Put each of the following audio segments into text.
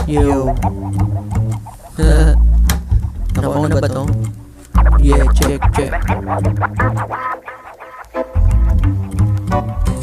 Yo. Nakuha na ba to? Yeah, check.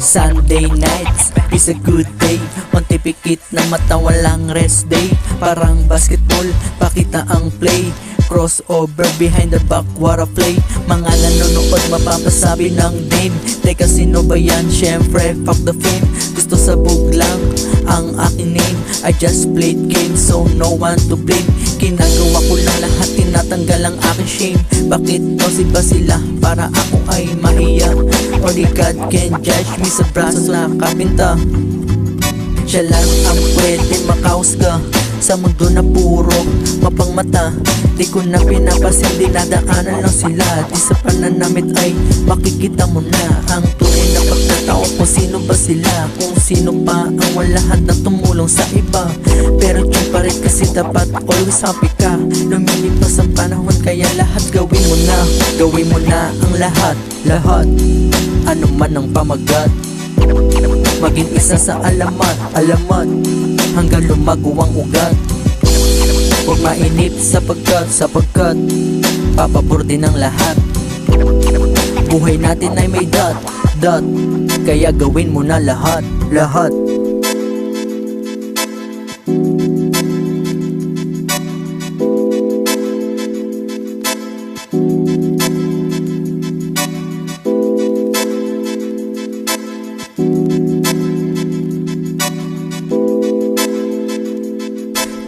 Sunday nights is a good day. Unti pikit na mata, walang rest day. Parang basketball, pakita ang play. Crossover behind the back, what a play. Mga nanonood mapapasabi ng name. Teka, sino ba yan? Syempre, fuck the fame. Gusto sabog lang ang aking name. I just played games, so no one to blame. Ginagawa ko lang lahat, tinatanggal ang aking shame. Bakit daw ba sila para ako ay mahiya? Only God can judge me sa braso na kapinta. Siya lang ang pwede makausga sa mundo na puro mapangmata. Di ko na pinapasin, dinadaanan lang sila. Di sa pananamit ay makikita mo na ang tunay na pagkatao, kung sino ba sila, kung sino pa ang walahan na tumulong sa iba. Pero dyan pa rin kasi dapat always happy ka. Lumilipas ang panahon kaya lahat gawin mo na. Gawin mo na ang lahat. Ano man ang pamagat, maging isa sa alamat hanggang lumago ang ugat. Huwag mainip sapagkat papabor din ang lahat. Buhay natin ay may dot, kaya gawin mo na lahat.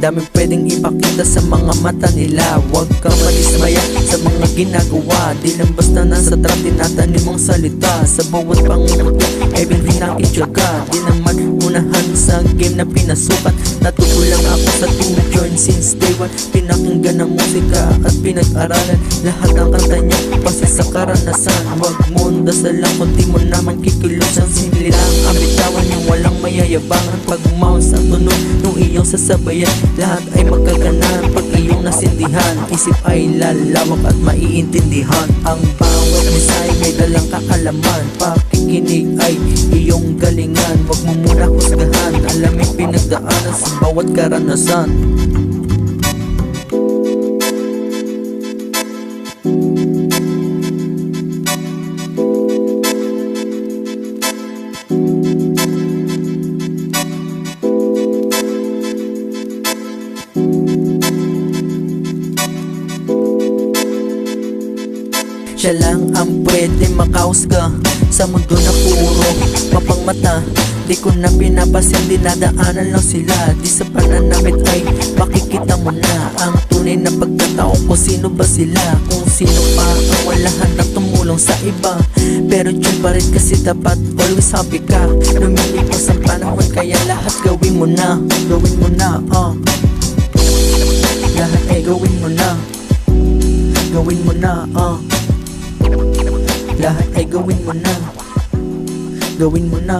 Daming pwedeng ipakita sa mga mata nila. Huwag ka madismaya sa mga ginagawa. Di lang basta nasa trap, tinatanim mong salita. Sa bawat pangunato ay pinakityaga. Di naman unahan sa game na pinasukat. Natuto lang ako sa tune since day one. Pinakinggan ng musika at pinag-aralan lahat ng kanta niya pasi sa karanasan. Huwag mo dasalan kung di mo naman kikilusan. Simple lang ang bitawan yung walang mayayabangan. Pag umahon sa tunog nung iyong sasabayan, lahat ay magkaganan pag iyong nasindihan. Isip ay lalawak at maiintindihan. Ang bawat mensahe may dalang kakalaman. Pakikinig ay iyong galingan. Huwag mo muna husgahan, alamin pinagdaanan sa bawat karanasan. Siya lang ang pwede makausga sa mundo na puro mapangmata. Di ko na pinapasin, dinadaanan lang sila. Di sa pananamit ay makikita mo na ang tunay na pagkatao, kung sino ba sila, kung sino pa ang walahan na tumulong sa iba. Pero dyan pa rin kasi dapat always happy ka. Lumilipas ang panahon kaya lahat gawin mo na. Lahat ay gawin mo na. Lahat ay gawin mo na.